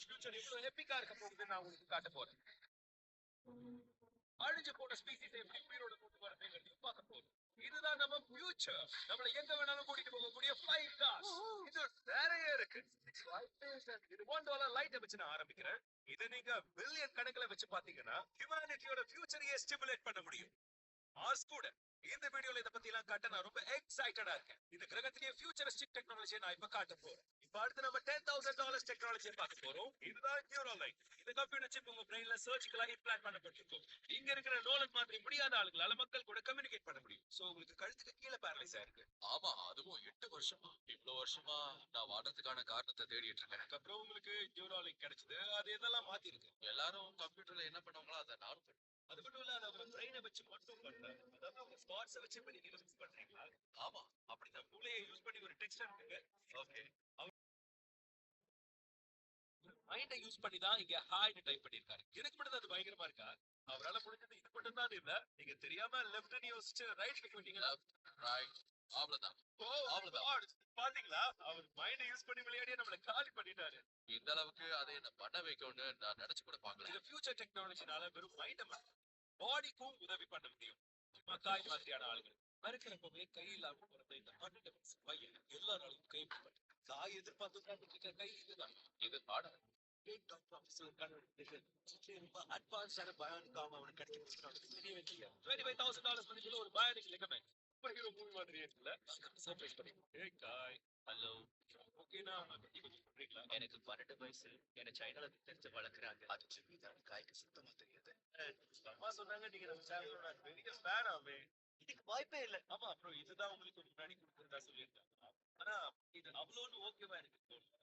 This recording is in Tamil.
ஃபியூச்சர் எவ்வளவு எபிக்கா இருக்க போகுதுன்னு நான் உங்களுக்கு காட்ட போறேன். அழிஞ்சு போன ஸ்பீசிஸ் எப்படி உயிரோட கொண்டு வரதுங்கிறதையும் பார்க்க போறோம். இதுதான் நம்ம ஃபியூச்சர். நம்மள எங்க வேணாலும் கூட்டிட்டு போகக்கூடிய ஃபிளைட் கார்ஸ். இது நிறைய இருக்கு. இது $1 லைட்டை வச்சு நான் ஆரம்பிக்கிறேன். இது நீங்க பில்லியன் கணக்குல வச்சு பாத்தீங்கன்னா ஹியூமனிட்டியோட ஃபியூச்சரையே ஸ்டிமுலேட் பண்ண முடியும். மார்ஸ் கூட. இந்த வீடியோல இத பத்தி எல்லாம் காட்ட நான் ரொம்ப எக்ஸைட்டடா இருக்கேன். இந்த கிரகத்திலேயே ஃபியூச்சரிஸ்டிக் டெக்னாலஜியை நான் இப்ப காட்ட போறேன். இப்ப அடுத்து நம்ம $10,000 டெக்னாலஜியை பார்க்க போறோம். இதுதான் நியூரோலைன். இந்த கம்ப்யூட்டர் சிப் உங்க பிரெயின்ல சர்ஜிக்கலா இம்ப்ளான்ட் பண்ணப்பட்டிருக்கும். இங்க இருக்கிற நோலன் மாதிரி முடியாத ஆளுங்களால மக்கள் கூட கம்யூனிகேட் பண்ண முடியும். சோ உங்களுக்கு கழுத்துக்கு கீழே பேரலைஸ் ஆயிருக்கு. ஆமா, அதுவும் 8 வருஷமா. இவ்வளவு வருஷமா நான் வாடுறதுக்கான காரணத்தை தேடிட்டு இருக்கேன். அதுக்கப்புறம் உங்களுக்கு நியூரோலைன் கிடைச்சது. அது என்னெல்லாம் மாத்தி இருக்கு. எல்லாரும் கம்ப்யூட்டர்ல என்ன பண்ணுவாங்களோ அதை நானும் பண்ணுவேன். அது மட்டும் இல்ல, அவங்க பிரெயினை வச்சு மட்டும் பண்ணல. அதாவது அவங்க ஸ்பாட்ஸை வச்சு இப்ப நீங்க யூஸ் பண்றீங்களா? ஆமா, அப்படிதான் மூளையை யூஸ் பண்ணி ஒரு டெக்ஸ்ட் இருக்கு. ஓகே. மைண்டை யூஸ் பண்ணி தான் இங்க ஹாய்னு டைப் பண்ணிருக்காரு. எனக்கு மட்டும் அது பயங்கரமா இருக்கா? அவரால முடிஞ்சது இது மட்டும் தான் இல்ல. நீங்க தெரியாம லெஃப்ட் யோசிச்சு ரைட் கிளிக் பண்ணீங்களா? ரைட், அவ்வளவுதான். அவ்வளவுதான். பாத்தீங்களா? அவர் மைண்டை யூஸ் பண்ணி விளையாடியே நம்மள காலி பண்ணிட்டாரு. இந்த அளவுக்கு அதை என்ன பண்ண வைக்கும்னு நான் நினைச்சு கூட பார்க்கல. இந்த ஃபியூச்சர் டெக்னாலஜினால வெறும் மைண்டை மட்டும் பாடிக்கும் உதவி பண்ண முடியும். காய் மாதிரியான ஆளுங்க மறுக்கிறப்பவே கை இல்லாம பிறந்த இந்த 100 பையன் எல்லாராலும் கை காய் எதிர்பார்த்து கை இதுதான். இது ஆர்டர். அட்வான்ஸான பயானிக் ஆமா அவனுக்கு கிடைக்கும். $25,000 மதிப்புல ஒரு Bionic ligament. Super hero movie மாதிரியே இருக்குல்ல. சர்ப்ரைஸ் பண்ணி. ஏய் காய். ஹலோ. ஓகேனா பண்றீங்களா? எனக்கு 12 வயசு. என்ன சைனால தெரிஞ்சு வளர்க்குறாங்க. அது ஜிம்மிதான் காய்க்கு சுத்தமா தெரியாது. அம்மா சொன்னாங்க நீங்க நம்ம சேனலோட பெரிய ஃபேன் ஆமே. இதுக்கு வாய்ப்பே இல்ல. ஆமா, அப்புறம் இதுதான் உங்களுக்கு முன்னாடி கொடுக்கறதா சொல்லியிருக்காங்க. ஆனா இது அவ்வளோன்னு ஓகேவா எனக்கு தோணுது.